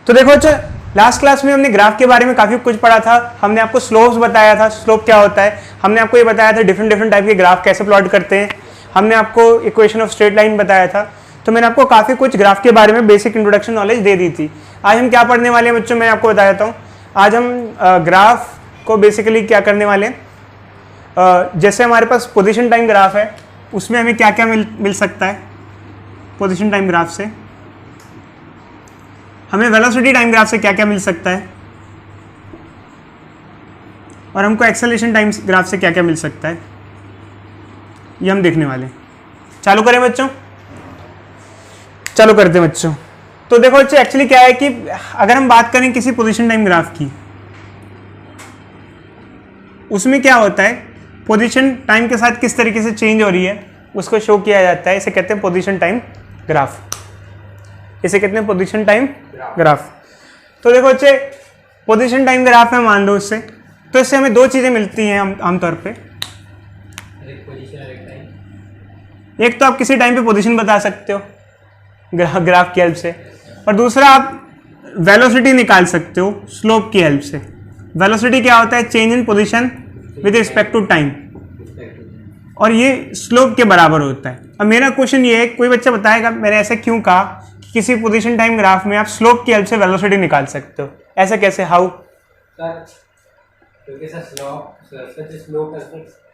तो देखो अच्छा, लास्ट क्लास में हमने ग्राफ के बारे में काफी कुछ पढ़ा था। हमने आपको स्लोप्स बताया था, स्लोप क्या होता है। हमने आपको ये बताया था डिफरेंट डिफरेंट टाइप के ग्राफ कैसे प्लॉट करते हैं। हमने आपको इक्वेशन ऑफ स्ट्रेट लाइन बताया था। तो मैंने आपको काफी कुछ ग्राफ के बारे में बेसिक इंट्रोडक्शन नॉलेज दे दी थी। आज हम क्या पढ़ने वाले हैं बच्चों, मैं आपको बता देता हूँ। आज हम ग्राफ को बेसिकली क्या करने वाले हैं, जैसे हमारे पास पोजीशन टाइम ग्राफ है, उसमें हमें क्या क्या मिल सकता है। पोजीशन टाइम ग्राफ से हमें वेलोसिटी टाइम ग्राफ से क्या क्या मिल सकता है, और हमको एक्सेलरेशन टाइम ग्राफ से क्या क्या मिल सकता है, ये हम देखने वाले हैं। चालू करें बच्चों, चालू करते हैं बच्चों। तो देखो बच्चों, एक्चुअली क्या है कि अगर हम बात करें किसी पोजीशन टाइम ग्राफ की, उसमें क्या होता है, पोजीशन टाइम के साथ किस तरीके से चेंज हो रही है उसको शो किया जाता है। इसे कहते हैं पोजीशन टाइम ग्राफ। इसे कहते हैं पोजीशन टाइम ग्राफ। तो देखो बच्चे, पोजीशन टाइम ग्राफ में मान लो इससे, तो इससे हमें दो चीजें मिलती हैं आमतौर पे। एक तो आप किसी टाइम पे पोजीशन बता सकते हो ग्राफ की हेल्प से, और दूसरा आप वेलोसिटी निकाल सकते हो स्लोप की हेल्प से। वेलोसिटी क्या होता है, change in position with respect to time, और ये स्लोप के बराबर होता है। अब मेरा क्वेश्चन ये है, कोई बच्चा बताएगा मैंने ऐसा क्यों कहा कि किसी पोजीशन टाइम ग्राफ में आप स्लोप की हेल्प से वेलोसिटी निकाल सकते हो, ऐसा कैसे, हाउ? क्योंकि सर स्लोप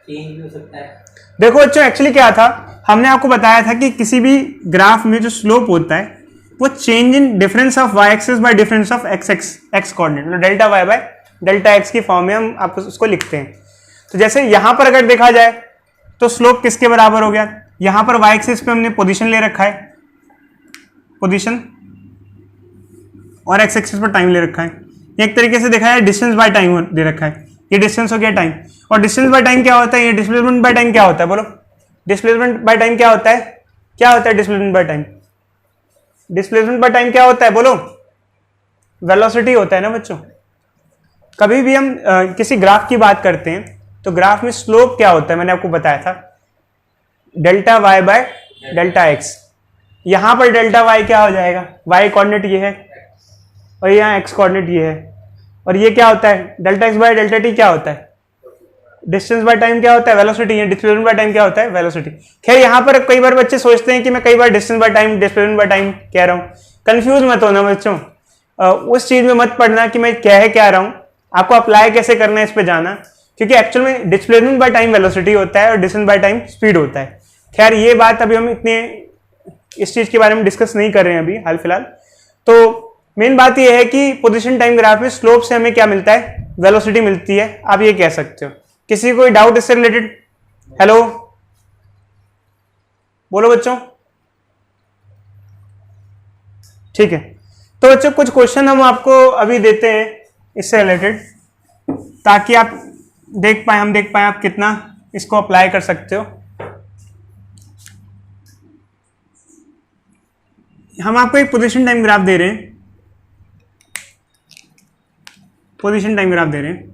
चेंज हो सकता है। देखो बच्चों, एक्चुअली क्या था, हमने आपको बताया था कि किसी भी ग्राफ में जो स्लोप होता है वो change in difference of y axis by difference of x coordinate, मतलब delta Y by delta x की फॉर्म में हम आपको उसको लिखते हैं। तो जैसे यहां पर अगर देखा जाए तो स्लोप किसके बराबर हो गया, यहां पर वाई एक्सिस पे हमने पोजीशन ले रखा है, पोजीशन, और एक्स एक्सिस पर टाइम ले रखा है। एक तरीके से देखा जाए डिस्टेंस बाय टाइम दे रखा है, ये डिस्टेंस हो गया टाइम। और डिस्टेंस बाय टाइम क्या होता है, ये डिस्प्लेसमेंट बाय टाइम क्या होता है, बोलो डिस्प्लेसमेंट बाय टाइम क्या होता है, क्या होता है displacement by time? Displacement by time क्या होता है, बोलो वेलोसिटी होता है ना बच्चों। कभी भी हम किसी ग्राफ की बात करते हैं तो ग्राफ में स्लोप क्या होता है, मैंने आपको बताया था delta Y by delta X. यहां पर डेल्टा वाई क्या हो जाएगा, वाई कोऑर्डिनेट ये है और यहाँ एक्स कोऑर्डिनेट ये है, और ये क्या होता है delta x by delta T क्या होता है, डिस्टेंस बाय टाइम क्या होता है, वेलोसिटी। है डिस्प्लेसमेंट बाय टाइम क्या होता है, वेलोसिटी। खैर यहाँ पर कई बार बच्चे सोचते हैं कि मैं कई बार distance by time displacement by time कह रहा हूँ। कंफ्यूज मत होना बच्चों, उस चीज में मत पढ़ना कि मैं क्या रहा हूँ, आपको अप्लाई कैसे करना है इस पे जाना, क्योंकि एक्चुअल में डिस्प्लेसमेंट बाय टाइम वेलोसिटी होता है और डिस्टेंस बाय टाइम स्पीड होता है। खैर ये बात अभी हम इतने इस चीज के बारे में डिस्कस नहीं कर रहे हैं अभी हाल फिलहाल। तो मेन बात यह है कि पोजीशन टाइम ग्राफ में स्लोप से हमें क्या मिलता है, वेलोसिटी मिलती है, आप ये कह सकते हो। किसी कोई डाउट इससे रिलेटेड? हेलो बोलो बच्चों, ठीक है। तो बच्चों कुछ क्वेश्चन हम आपको अभी देते हैं इससे रिलेटेड, ताकि आप देख पाए, हम देख पाए आप कितना इसको अप्लाई कर सकते हो। हम आपको एक पोजीशन टाइम ग्राफ दे रहे हैं, पोजीशन टाइम ग्राफ दे रहे हैं।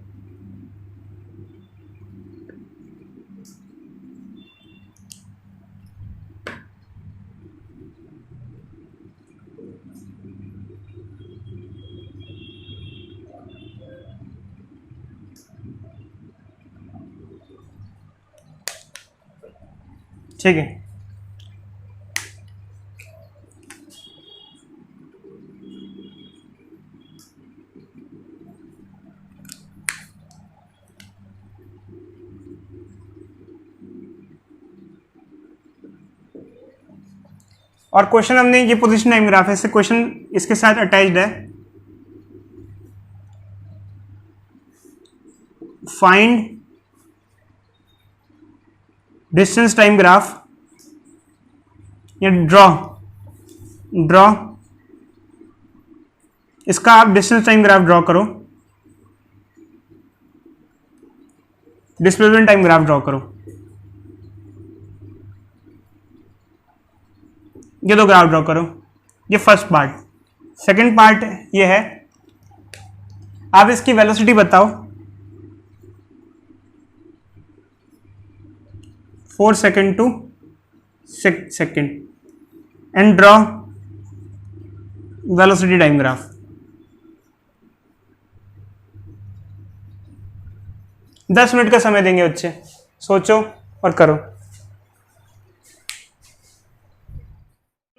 ठीक है, और क्वेश्चन हमने ये पोजीशन टाइम ग्राफ है, क्वेश्चन इसके साथ अटैच्ड है। फाइंड डिस्टेंस टाइम ग्राफ, या ड्रॉ इसका आप डिस्टेंस टाइम ग्राफ ड्रॉ करो, डिस्प्लेसमेंट टाइम ग्राफ ड्रॉ करो। ये दो ग्राफ ड्रॉ करो, ये फर्स्ट पार्ट। सेकंड पार्ट ये है, आप इसकी वेलोसिटी बताओ 4 second to 6 second and draw velocity time graph. 10 minute का समय देंगे बच्चे, सोचो और करो।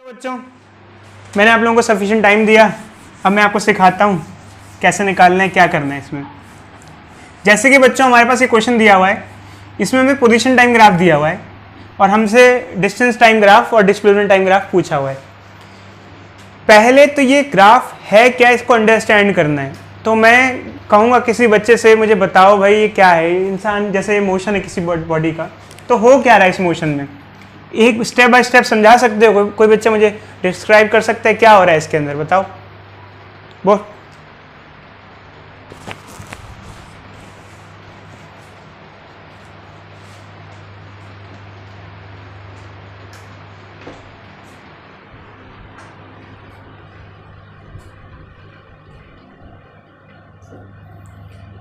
बच्चों मैंने आप लोगों को सफिशिएंट टाइम दिया, अब मैं आपको सिखाता हूँ कैसे निकालना है, क्या करना है इसमें। जैसे कि बच्चों हमारे पास ये क्वेश्चन दिया हुआ है, इसमें हमें पोजीशन टाइम ग्राफ दिया हुआ है और हमसे डिस्टेंस टाइम ग्राफ और डिस्प्लेसमेंट टाइम ग्राफ पूछा हुआ है। पहले तो ये ग्राफ है क्या, इसको अंडरस्टैंड करना है। तो मैं कहूँगा किसी बच्चे से मुझे बताओ भाई ये क्या है, इंसान जैसे मोशन है किसी बॉडी का, तो हो क्या रहा है इस मोशन में, एक स्टेप बाय स्टेप समझा सकते हो? कोई बच्चा मुझे डिस्क्राइब कर सकता है क्या हो रहा है इसके अंदर, बताओ बोल।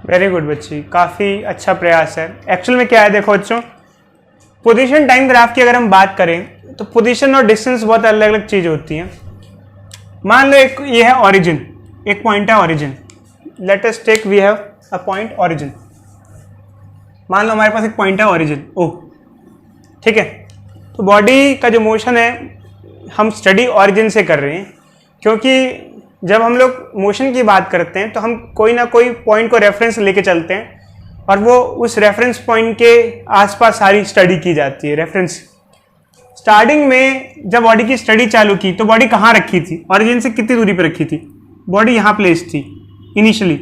वेरी गुड बच्ची, काफ़ी अच्छा प्रयास है। एक्चुअल में क्या है देखो बच्चों, पोजीशन टाइम ग्राफ की अगर हम बात करें तो पोजीशन और डिस्टेंस बहुत अलग अलग चीज़ होती हैं। मान लो एक ये है ओरिजिन, एक पॉइंट है origin. Let us take we have a point origin. मान लो हमारे पास एक पॉइंट है ओरिजिन ओ, ठीक है। तो बॉडी का जो मोशन है हम स्टडी ओरिजिन से कर रहे हैं, क्योंकि जब हम लोग मोशन की बात करते हैं तो हम कोई ना कोई पॉइंट को रेफरेंस लेके चलते हैं और वो उस रेफरेंस पॉइंट के आसपास सारी स्टडी की जाती है। रेफरेंस स्टार्टिंग में जब बॉडी की स्टडी चालू की तो बॉडी कहाँ रखी थी, ओरिजिन से कितनी दूरी पे रखी थी? बॉडी यहाँ प्लेस थी इनिशियली,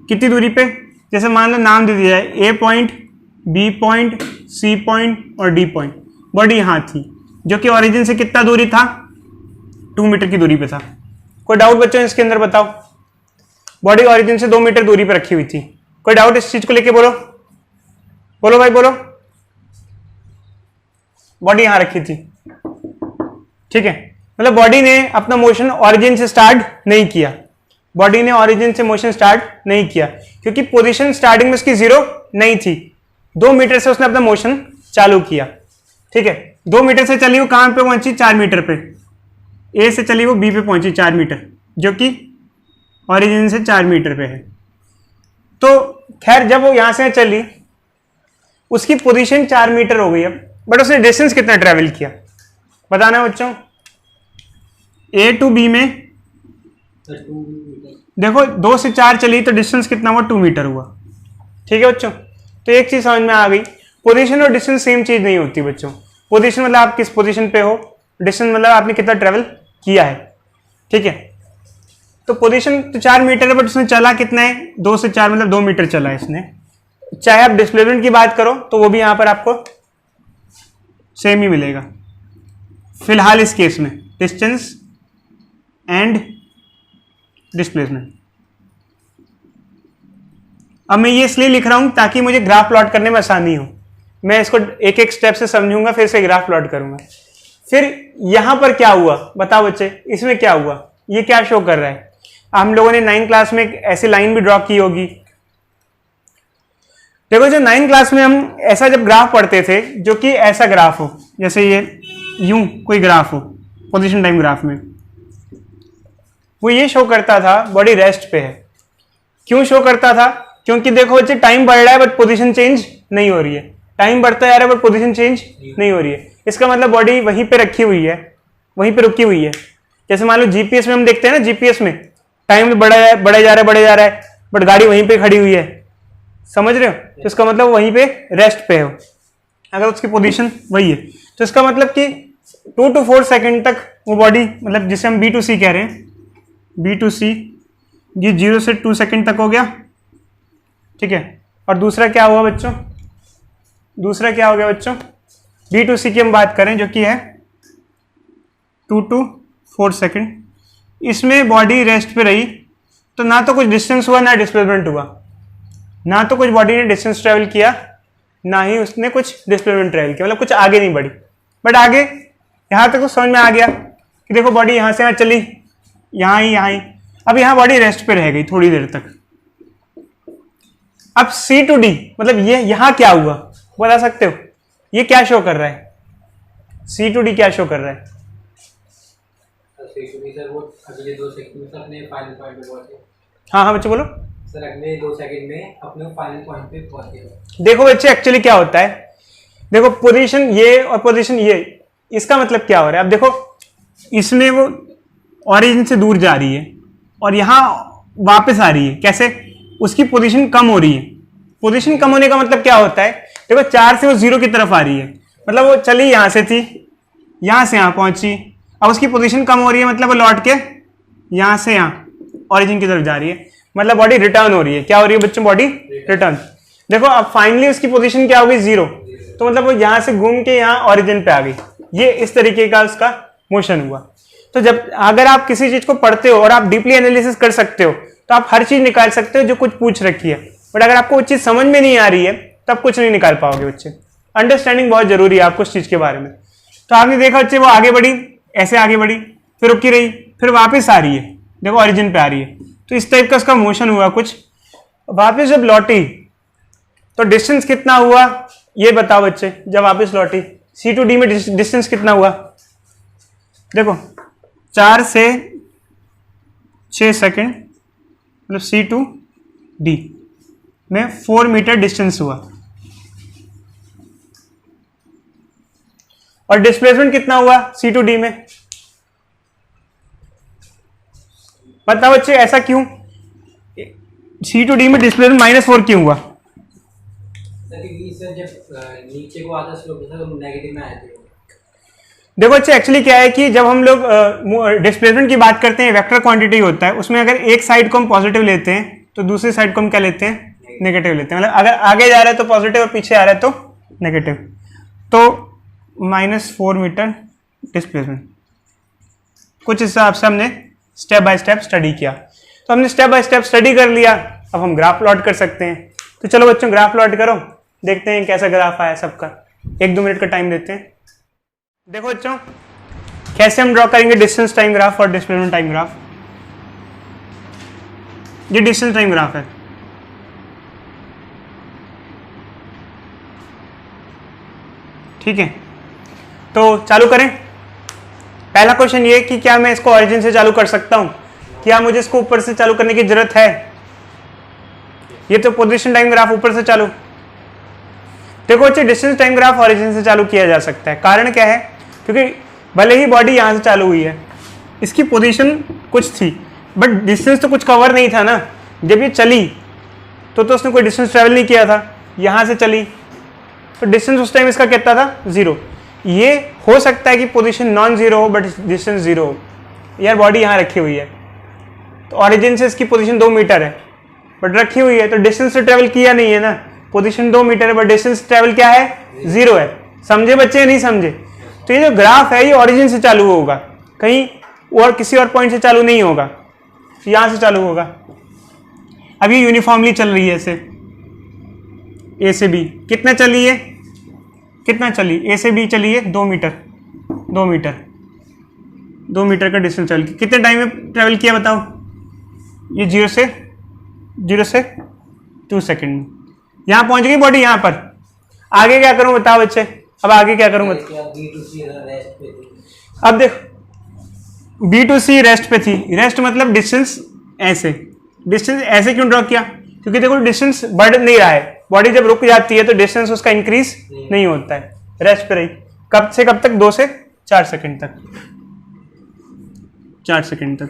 कितनी दूरी पे? जैसे मान लो नाम दे दिया है A point, B point, C point और डी पॉइंट। बॉडी यहाँ थी जो कि ओरिजिन से कितना दूरी था? 2 मीटर की दूरी पे था। कोई डाउट बच्चों इसके अंदर बताओ? बॉडी ओरिजिन से 2 मीटर दूरी पे रखी हुई थी। कोई डाउट इस चीज को लेके? बोलो बोलो भाई बोलो। बॉडी यहां रखी थी, ठीक है। मतलब बॉडी ने अपना मोशन ओरिजिन से स्टार्ट नहीं किया, बॉडी ने ओरिजिन से मोशन स्टार्ट नहीं किया क्योंकि पोजीशन स्टार्टिंग में उसकी 0 नहीं थी। 2 मीटर से उसने अपना मोशन चालू किया, ठीक है। 2 मीटर से चली वो कहां पे पहुंची? 4 मीटर पे। ए से चली वो बी पे पहुंची 4 मीटर, जो कि ओरिजिन से 4 मीटर पे है। तो खैर जब वो यहां से चली उसकी पोजीशन 4 मीटर हो गई अब, बट उसने डिस्टेंस कितना ट्रेवल किया बताना है बच्चों। ए टू बी में देखो 2 से 4 चली तो डिस्टेंस कितना हुआ? 2 मीटर हुआ, ठीक है बच्चों। तो एक चीज समझ में आ गई, पोजीशन और डिस्टेंस सेम चीज नहीं होती बच्चों। पोजीशन मतलब आप किस पोजीशन पे हो, डिस्टेंस मतलब आपने कितना ट्रेवल किया है, ठीक है। तो पोजीशन तो 4 मीटर है बट उसने चला कितना है? 2 से 4 मतलब 2 मीटर चला है इसने। चाहे आप डिस्प्लेसमेंट की बात करो तो वो भी यहां पर आपको सेम ही मिलेगा फिलहाल इस केस में, डिस्टेंस एंड डिस्प्लेसमेंट। अब मैं ये इसलिए लिख रहा हूं ताकि मुझे ग्राफ प्लॉट करने में आसानी हो। मैं इसको एक एक स्टेप से समझूंगा फिर से ग्राफ प्लॉट करूंगा। फिर यहां पर क्या हुआ बताओ बच्चे, इसमें क्या हुआ, ये क्या शो कर रहा है? हम लोगों ने 9th क्लास में एक ऐसी लाइन भी ड्रॉ की होगी। देखो जो 9th क्लास में हम ऐसा जब ग्राफ पढ़ते थे जो कि ऐसा ग्राफ हो, जैसे ये यूं कोई ग्राफ हो पोजीशन टाइम ग्राफ में, वो ये शो करता था बॉडी रेस्ट पे है। क्यों शो करता था? क्योंकि देखो बच्चे टाइम बढ़ रहा है बट पोजीशन चेंज नहीं हो रही है। टाइम बढ़ता जा रहा है बट पोजीशन चेंज नहीं हो रही है। इसका मतलब बॉडी वहीं पे रखी हुई है, वहीं पे रुकी हुई है। जैसे मान लो जीपीएस में हम देखते हैं ना, जीपीएस में टाइम बढ़े जा रहा है बट गाड़ी वहीं पे खड़ी हुई है, समझ रहे हो? तो इसका मतलब वहीं पे रेस्ट पे हो अगर उसकी पोजीशन वही है। तो इसका मतलब कि 2 to 4 सेकंड तक वो बॉडी, मतलब जिसे हम B2C कह रहे हैं, B2C, ये 0 से 2 सेकंड तक हो गया, ठीक है। और दूसरा क्या हुआ बच्चों? दूसरा क्या हो गया बच्चों? B2C की हम बात करें जो कि है 2 to 4 सेकंड। इसमें बॉडी रेस्ट पे रही तो ना तो कुछ डिस्टेंस हुआ ना डिस्प्लेसमेंट हुआ, ना तो कुछ बॉडी ने डिस्टेंस ट्रेवल किया ना ही उसने कुछ डिस्प्लेसमेंट ट्रेवल किया, मतलब कुछ आगे नहीं बढ़ी। बट आगे यहाँ तक तो समझ में आ गया कि देखो बॉडी यहाँ से यहाँ चली, यहाँ ही, अब यहाँ बॉडी रेस्ट पे रह गई थोड़ी देर तक। अब C to D मतलब ये यहाँ क्या हुआ बता सकते हो? ये क्या शो कर रहा है? C to D क्या शो कर रहा है? सर वो अगले 2 सेकंड में अपने फाइनल पॉइंट पे पहुंचे। हाँ बच्चे बोलो। सर अगले 2 सेकंड में अपने फाइनल पॉइंट पे पहुंच गए। देखो बच्चे एक्चुअली क्या होता है, देखो पोजीशन ये और पोजीशन ये, इसका मतलब क्या हो रहा है। अब देखो इसमें वो ऑरिजिन से दूर जा रही है और यहाँ वापस आ रही है, कैसे, उसकी पोजीशन कम हो रही है। पोजीशन कम होने का मतलब क्या होता है, देखो 4 से वो 0 की तरफ आ रही है, मतलब वो चली यहाँ से थी, यहाँ से यहाँ पहुंची, अब उसकी पोजीशन कम हो रही है, मतलब वो लौट के यहाँ से यहाँ ऑरिजिन की तरफ जा रही है, मतलब बॉडी रिटर्न हो रही है। क्या हो रही है बच्चों, बॉडी रिटर्न। देखो अब फाइनली उसकी पोजीशन क्या हो गई, 0, तो मतलब वो यहाँ से घूम के यहाँ ऑरिजिन पे आ गई। ये इस तरीके का उसका मोशन हुआ। तो जब अगर आप किसी चीज को पढ़ते हो और आप डीपली एनालिसिस कर सकते हो तो आप हर चीज निकाल सकते हो जो कुछ पूछ रखी है, बट अगर आपको वो चीज समझ में नहीं आ रही है तब कुछ नहीं निकाल पाओगे बच्चे। अंडरस्टैंडिंग बहुत जरूरी है आपको उस चीज के बारे में। तो आपने देखा बच्चे वो आगे बढ़ी, ऐसे आगे बढ़ी, फिर रुकी रही, फिर वापस आ रही है, देखो ऑरिजिन पे आ रही है, तो इस टाइप का उसका मोशन हुआ कुछ। वापस जब लौटी तो डिस्टेंस कितना हुआ ये बताओ बच्चे, जब वापस लौटी C2D में डिस्टेंस कितना हुआ, देखो 4 से 6 सेकेंड, मतलब C2D में 4 मीटर डिस्टेंस हुआ। और डिस्प्लेसमेंट कितना हुआ C2D में, बताओ बच्चे ऐसा क्यों, C2D में डिस्प्लेसमेंट -4 क्यों हुआ। सर जब नीचे को आता स्लोप था तो नेगेटिव में आए थे। देखो अच्छा एक्चुअली क्या है कि जब हम लोग डिस्प्लेसमेंट की बात करते हैं, वेक्टर क्वांटिटी होता है, उसमें अगर एक साइड को हम पॉजिटिव लेते हैं तो दूसरी साइड को हम क्या लेते हैं, नेगेटिव लेते हैं। मतलब अगर आगे जा रहा है तो पॉजिटिव और पीछे आ रहा है तो नेगेटिव। तो -4 मीटर डिस्प्लेसमेंट, कुछ हिसाब से हमने स्टेप बाय स्टेप स्टडी किया। तो हमने स्टेप बाय स्टेप स्टडी कर लिया, अब हम ग्राफ प्लॉट कर सकते हैं। तो चलो बच्चों ग्राफ प्लॉट करो, देखते हैं कैसा ग्राफ आया सबका। 1-2 मिनट का टाइम देते हैं। देखो बच्चों कैसे हम ड्रॉ करेंगे डिस्टेंस टाइम ग्राफ और डिस्प्लेसमेंट टाइम ग्राफ। ये डिस्टेंस टाइम ग्राफ है, ठीक है। तो चालू करें। पहला क्वेश्चन ये कि क्या मैं इसको ऑरिजिन से चालू कर सकता हूं, क्या मुझे इसको ऊपर से चालू करने की जरूरत है। ये तो पोजीशन टाइम ग्राफ ऊपर से चालू। देखो बच्चे डिस्टेंस टाइम ग्राफ ऑरिजिन से चालू किया जा सकता है। कारण क्या है, क्योंकि भले ही बॉडी यहां से चालू हुई है, इसकी पोजीशन कुछ थी बट डिस्टेंस तो कुछ कवर नहीं था ना। जब ये चली तो उसने कोई डिस्टेंस ट्रेवल नहीं किया था, यहां से चली तो डिस्टेंस उस टाइम इसका कितना था, 0। ये हो सकता है कि पोजीशन नॉन जीरो हो बट डिस्टेंस 0 हो। यार बॉडी यहाँ रखी हुई है तो ऑरिजिन से इसकी पोजीशन 2 मीटर है बट रखी हुई है, तो डिस्टेंस तो ट्रेवल किया नहीं है ना। पोजीशन 2 मीटर है बट डिस्टेंस ट्रेवल क्या है, 0 है। समझे बच्चे नहीं समझे। तो ये जो ग्राफ है ये ऑरिजिन से चालू होगा, कहीं और किसी और पॉइंट से चालू नहीं होगा, यहां से चालू होगा। अब ये यूनिफॉर्मली चल रही है ऐसे, ए से बी कितना चली है, कितना चली, ए से बी चली है 2 मीटर, 2 मीटर, 2 मीटर का डिस्टेंस चल, कितने टाइम में ट्रेवल किया बताओ। ये 0 से 2 सेकेंड में यहां पहुंच गई बॉडी। यहां पर आगे क्या करूं बताओ बच्चे, अब आगे क्या करूं बताओ। अब देखो B2C रेस्ट पे थी, रेस्ट मतलब डिस्टेंस ऐसे, डिस्टेंस ऐसे क्यों ड्रॉ किया, क्योंकि देखो डिस्टेंस बढ़ नहीं रहा है। बॉडी जब रुक जाती है तो डिस्टेंस उसका इंक्रीज नहीं होता है, रेस्ट पे रही। कब से कब तक, 2 से 4 सेकंड तक, 4 सेकंड तक।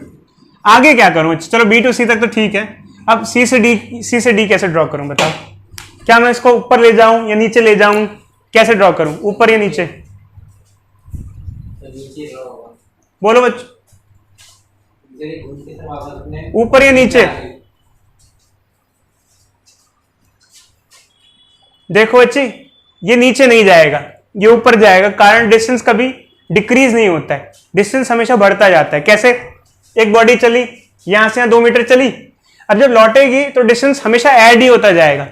आगे क्या करूं, चलो B2C तक तो ठीक है, अब C से D कैसे ड्रॉ करूं बताओ। क्या मैं इसको ऊपर ले जाऊं या नीचे ले जाऊं, कैसे ड्रॉ करूं, ऊपर या नीचे, बोलो बच्चों, ऊपर या नीचे। देखो बच्ची ये नीचे नहीं जाएगा, ये ऊपर जाएगा, कारण डिस्टेंस कभी डिक्रीज नहीं होता है, डिस्टेंस हमेशा बढ़ता जाता है। कैसे, एक बॉडी चली यहां से यहाँ 2 मीटर चली, अब जब लौटेगी तो डिस्टेंस हमेशा ऐड ही होता जाएगा,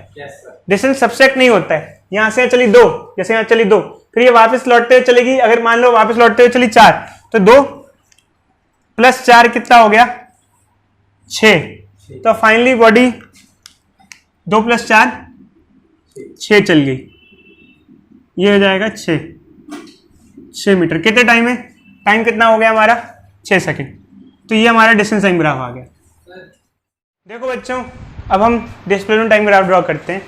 डिस्टेंस सबसेक्ट नहीं होता है। यहां से चली 2, जैसे यहाँ चली 2, फिर ये वापस लौटते हुए चलेगी, अगर मान लो वापस लौटते हुए चली 4, तो 2 + 4 कितना हो गया, 6। तो फाइनली बॉडी 2 + 4 6 चल गई, ये हो जाएगा 6 मीटर। कितने टाइम है, टाइम कितना हो गया हमारा, 6 सेकंड। तो ये हमारा डिस्टेंस टाइम ग्राफ आ गया। देखो बच्चों, अब हम डिस्प्लेसमेंट टाइम ग्राफ ड्रॉ करते हैं।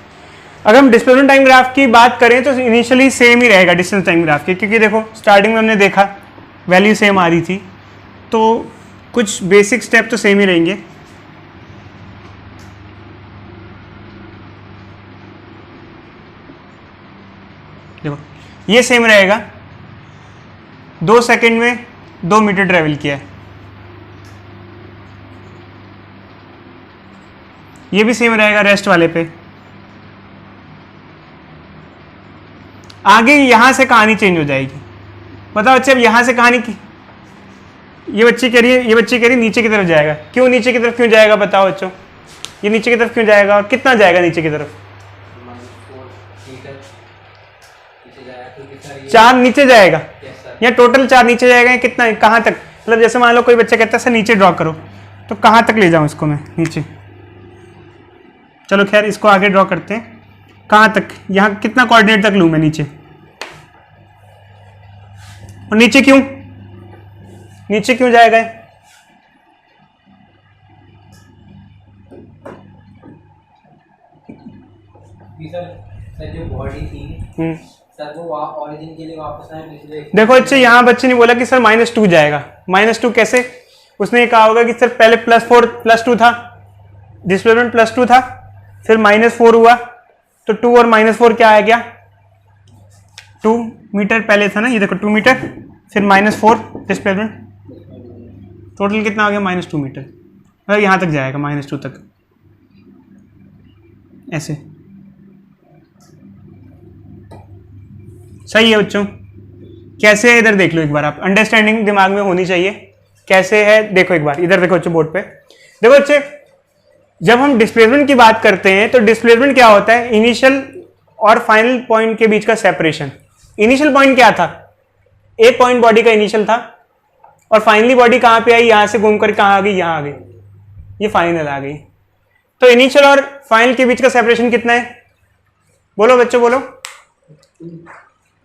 अगर हम डिस्प्लेसमेंट टाइम ग्राफ की बात करें तो इनिशियली सेम ही रहेगा डिस्टेंस टाइम ग्राफ की, क्योंकि देखो स्टार्टिंग में हमने देखा वैल्यू सेम आ रही थी, तो कुछ बेसिक स्टेप तो सेम ही रहेंगे। देखो ये सेम रहेगा, 2 सेकंड में 2 मीटर ट्रेवल किया है। ये भी सेम रहेगा रेस्ट वाले पे। आगे यहां से कहानी चेंज हो जाएगी। बताओ बच्चे, अब यहां से कहानी की ये बच्ची कह रही है नीचे की तरफ जाएगा। क्यों नीचे की तरफ क्यों जाएगा बताओ बच्चों, ये नीचे की तरफ क्यों जाएगा और कितना जाएगा नीचे की तरफ? 4 नीचे जाएगा या टोटल 4 नीचे जाएगा या कितना, कहाँ तक? मतलब जैसे मान लो कोई बच्चा कहता है सर नीचे ड्रॉ करो, तो कहाँ तक ले जाऊँ इसको मैं नीचे? चलो खैर इसको आगे ड्रॉ करते हैं। कहाँ तक, यहाँ कितना कोऑर्डिनेट तक लूँ मैं नीचे? और नीचे क्यों जाएगा? सर जो बॉडी थी सर वो ओरिजिन के लिए वापस आए। देखो अच्छे, यहाँ बच्चे ने बोला कि सर -2 जाएगा। -2 कैसे? उसने ये कहा होगा कि सर पहले +4 +2 था, डिस्प्लेसमेंट +2 था, फिर -4 हुआ, तो 2 और -4 क्या आ गया? 2 मीटर पहले था ना, ये देखो 2 मीटर, फिर -4 डिस्प्लेसमेंट, टोटल कितना आ गया? -2 मीटर। मतलब यहाँ तक जाएगा -2 तक, ऐसे। सही है बच्चों? कैसे है इधर देख लो एक बार आप, अंडरस्टैंडिंग दिमाग में होनी चाहिए। कैसे है देखो एक बार, इधर देखो बच्चों बोर्ड पे। देखो बच्चे, जब हम डिस्प्लेसमेंट की बात करते हैं तो डिस्प्लेसमेंट क्या होता है? इनिशियल और फाइनल पॉइंट के बीच का सेपरेशन। इनिशियल पॉइंट क्या था? एक पॉइंट बॉडी का इनिशियल था, और फाइनली बॉडी कहाँ पे आई? यहां से घूम कर कहाँ आ गई? यहाँ आ गई, ये फाइनल आ गई। तो इनिशियल और फाइनल के बीच का सेपरेशन कितना है? बोलो बच्चों बोलो।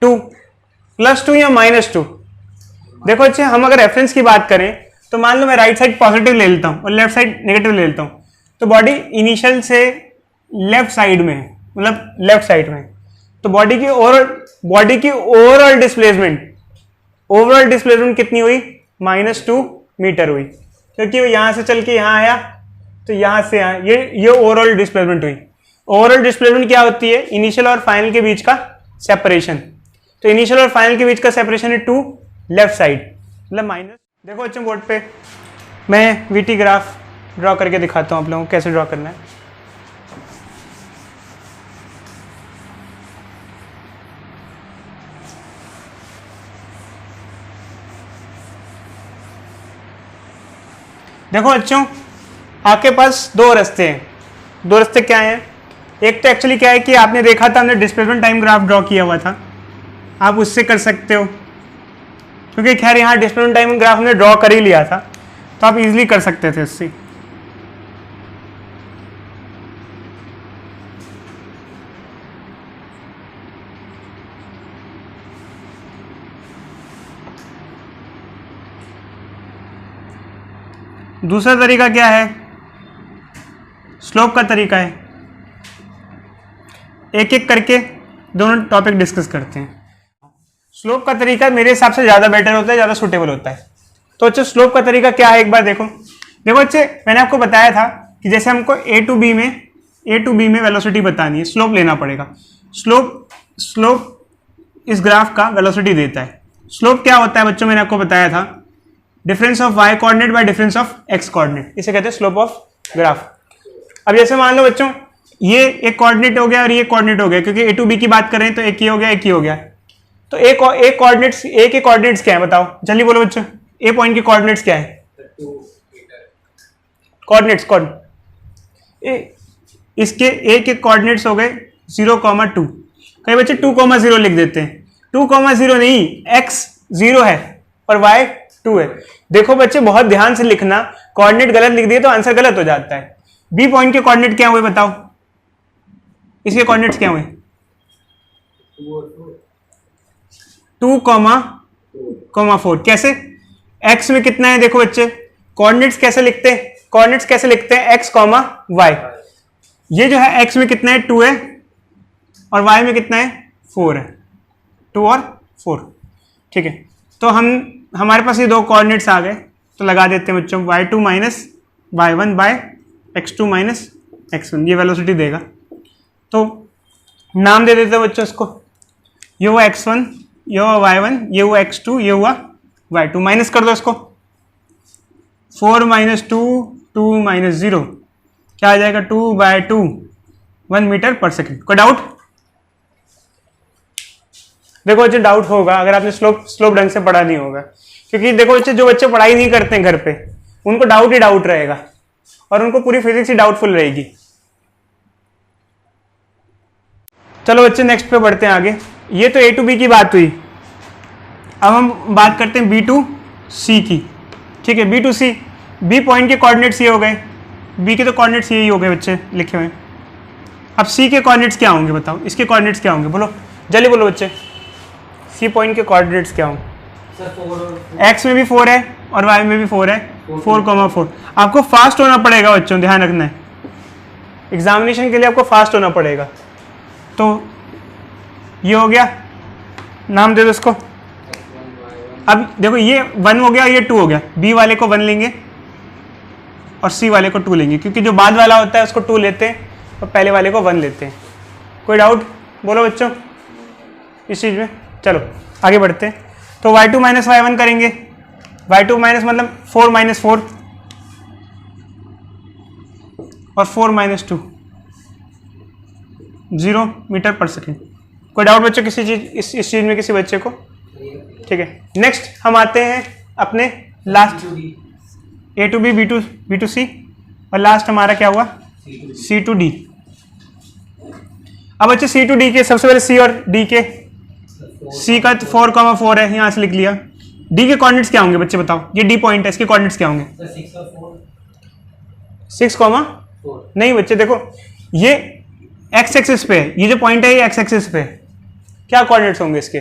2 +2 या -2? देखो अच्छा, हम अगर रेफरेंस की बात करें तो मान लो मैं राइट साइड पॉजिटिव ले लेता हूं और लेफ्ट साइड नेगेटिव ले लेता हूं, तो बॉडी इनिशियल से लेफ्ट साइड में है, मतलब लेफ्ट साइड में। तो बॉडी की ओवरऑल डिस्प्लेसमेंट कितनी हुई? -2 मीटर हुई, क्योंकि वो यहां से चल के यहां आया, तो यहां से आया, ये ओवरऑल डिस्प्लेसमेंट हुई। ओवरऑल डिस्प्लेसमेंट क्या होती है? इनिशियल और फाइनल के बीच का सेपरेशन। तो इनिशियल और फाइनल के बीच का सेपरेशन है 2 लेफ्ट साइड, मतलब माइनस। देखो बच्चों बोर्ड पे मैं वीटी ग्राफ ड्रॉ करके दिखाता हूँ आप लोगों को कैसे ड्रॉ करना है। देखो बच्चों, आपके पास 2 रास्ते हैं। 2 रास्ते क्या हैं? एक तो एक्चुअली क्या है कि आपने देखा था, हमने डिस्प्लेसमेंट टाइम ग्राफ ड्रॉ किया हुआ था, आप उससे कर सकते हो, क्योंकि खैर यहाँ डिस्प्लेसमेंट टाइम ग्राफ हमने ड्रॉ कर ही लिया था, तो आप इजीली कर सकते थे उससे। दूसरा तरीका क्या है? स्लोप का तरीका है। एक एक करके दोनों टॉपिक डिस्कस करते हैं। स्लोप का तरीका मेरे हिसाब से ज़्यादा बेटर होता है, ज़्यादा सूटेबल होता है। तो अच्छा, स्लोप का तरीका क्या है एक बार देखो। देखो अच्छे, मैंने आपको बताया था कि जैसे हमको ए टू बी में वेलोसिटी बतानी है, स्लोप लेना पड़ेगा। स्लोप इस ग्राफ का वेलोसिटी देता है। स्लोप क्या होता है बच्चों? मैंने आपको बताया था, difference of y coordinate bye difference of x coordinate, इसे कहते हैं स्लोप ऑफ ग्राफ। अब जैसे मान लो बच्चों, ये एक कोऑर्डिनेट हो गया और ये कोऑर्डिनेट हो गया, क्योंकि ए टू बी की बात करें तो एक ही हो गया, एक ही हो गया। तो ए के कोऑर्डिनेट्स क्या है बताओ, जल्दी बोलो बच्चों। ए पॉइंट के कोऑर्डिनेट्स क्या है? कोऑर्डिनेट्स इसके ए के कोऑर्डिनेट्स हो गए 0,2। कई बच्चे 2,0 लिख देते हैं। 2,0 नहीं, x 0 है और y 2 है। देखो बच्चे बहुत ध्यान से लिखना, कोऑर्डिनेट गलत लिख दिए तो आंसर गलत हो जाता है। बी पॉइंट के कोऑर्डिनेट क्या हुए बताओ, इसके कोऑर्डिनेट्स क्या हुए? 2,4। कैसे? x में कितना है? देखो बच्चे, कोऑर्डिनेट्स कैसे लिखते हैं? कोऑर्डिनेट्स कैसे लिखते हैं, x कॉमा वाई। ये जो है x में कितना है 2 है और y में कितना है 4 है, 2 और 4, ठीक है। तो हमारे पास ये दो कोऑर्डिनेट्स आ गए, तो लगा देते हैं बच्चों y2 minus y1 bye x2 minus x1, ये वेलोसिटी देगा। तो नाम दे देते हैं बच्चों इसको, ये हुआ x1, ये हुआ y1, ये हुआ x2, ये हुआ y2। माइनस कर दो इसको, 4 माइनस 2, 2 माइनस 0, क्या आ जाएगा 2/2, 1 मीटर पर सेकेंड। कोई डाउट? देखो बच्चे डाउट होगा अगर आपने स्लोप ढंग से पढ़ा नहीं होगा, क्योंकि देखो बच्चे जो बच्चे पढ़ाई नहीं करते हैं घर पे, उनको डाउट ही डाउट रहेगा और उनको पूरी फिजिक्स ही डाउटफुल रहेगी। चलो बच्चे नेक्स्ट पे बढ़ते हैं आगे। ये तो A to B की बात हुई, अब हम बात करते हैं B to C की, ठीक है। B to C, B point के कोऑर्डिनेट्स ये हो गए, B के तो कोऑर्डिनेट्स यही हो गए बच्चे लिखे हुए। अब C के कोऑर्डिनेट्स क्या होंगे बताओ, इसके कोऑर्डिनेट्स क्या होंगे, बोलो जल्दी बोलो बच्चे, C पॉइंट के कोऑर्डिनेट्स क्या होंगे? X में भी 4 है और Y में भी 4 है, 4,4। आपको फास्ट होना पड़ेगा बच्चों, ध्यान रखना है, एग्जामिनेशन के लिए आपको फास्ट होना पड़ेगा। तो ये हो गया, नाम दे दो इसको। अब देखो ये 1 हो गया, ये 2 हो गया, B वाले को 1 लेंगे और C वाले को 2 लेंगे, क्योंकि जो बाद वाला होता है उसको 2 लेते हैं और पहले वाले को 1 लेते हैं। कोई डाउट बोलो बच्चों इस चीज़ में? चलो आगे बढ़ते हैं। तो y2 माइनस y1 करेंगे, y2 माइनस मतलब 4 माइनस 4 और 4 माइनस 2, 0 मीटर पर सेकेंड। कोई डाउट बच्चों किसी चीज इस चीज में किसी बच्चे को? ठीक है, नेक्स्ट हम आते हैं अपने last A to B, B to C और लास्ट हमारा क्या हुआ C to D। अब बच्चे C to D के सबसे पहले C और D के, C का 4,4 है, यहाँ से लिख लिया। D के कोऑर्डिनेट्स क्या होंगे बच्चे बताओ, ये D पॉइंट है, इसके कोऑर्डिनेट्स क्या होंगे? 6,4 नहीं बच्चे देखो, ये x एक्सिस पे है, ये जो पॉइंट है ये x एक्सिस पे है, क्या कोऑर्डिनेट्स होंगे इसके?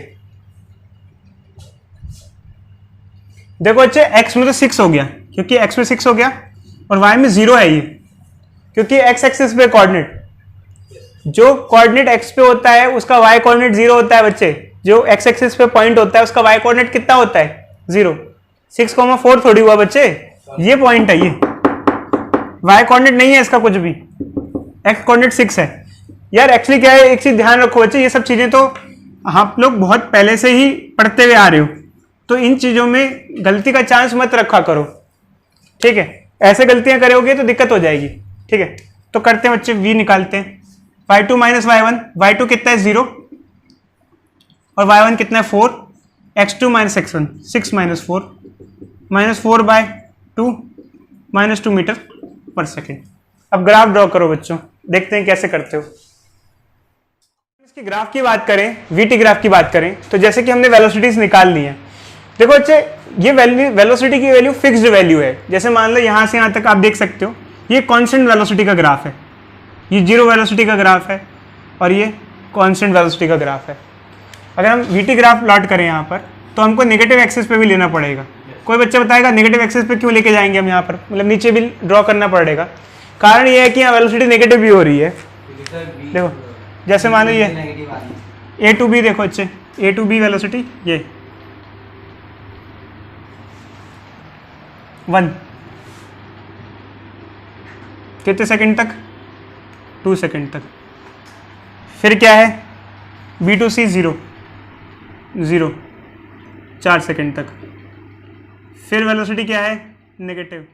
देखो बच्चे x में तो 6 हो गया, क्योंकि x में 6 हो गया और y में 0 है ये, क्योंकि x एक्सिस पे कोऑर्डिनेट, जो कोऑर्डिनेट x पे होता है उसका y कोऑर्डिनेट 0 होता है बच्चे, जो x एक्सिस पे पॉइंट होता है उसका y कोऑर्डिनेट कितना होता है 0। 6,4 थोड़ी हुआ बच्चे, ये पॉइंट है, ये y कोऑर्डिनेट नहीं है इसका कुछ भी, x कोऑर्डिनेट 6 है। यार एक्चुअली क्या है, एक चीज ध्यान रखो बच्चे, ये सब चीजें तो आप लोग बहुत पहले से ही पढ़ते हुए आ रहे हो, तो इन चीजों में गलती का चांस मत रखा करो, ठीक है। ऐसे गलतियां करोगे तो दिक्कत हो जाएगी, ठीक है। तो करते हैं बच्चे, v निकालते हैं, y2 माइनस y1, y2 कितना है 0 और y1 कितना है 4, x2 minus x1 6 minus 4, -4/2 -2 metre per second. अब ग्राफ ड्रॉ करो बच्चों, देखते हैं कैसे करते हो। इसकी ग्राफ की बात करें, वीटी ग्राफ की बात करें, तो जैसे कि हमने वेलोसिटीज निकाल ली है। देखो बच्चे, ये वेलोसिटी की वैल्यू फिक्स्ड वैल्यू है, जैसे मान लो यहाँ से यहाँ तक आप देख सकते हो, ये कांस्टेंट वेलोसिटी का ग्राफ है, ये जीरो वेलोसिटी का ग्राफ है और ये कांस्टेंट वेलोसिटी का ग्राफ है। अगर हम वीटी ग्राफ प्लॉट करें यहाँ पर, तो हमको नेगेटिव एक्सिस पे भी लेना पड़ेगा। कोई बच्चा बताएगा नेगेटिव एक्सिस पे क्यों लेके जाएंगे हम यहाँ पर, मतलब नीचे भी ड्रॉ करना पड़ेगा। कारण ये है कि यहाँ वेलोसिटी नेगेटिव भी हो रही है। देखो जैसे मान लो ये A to B, देखो अच्छे A to B वेलोसिटी ये 1 कितने सेकंड तक, 2 सेकंड तक। फिर क्या है B to C 0 4 सेकंड तक। फिर वेलोसिटी क्या है नेगेटिव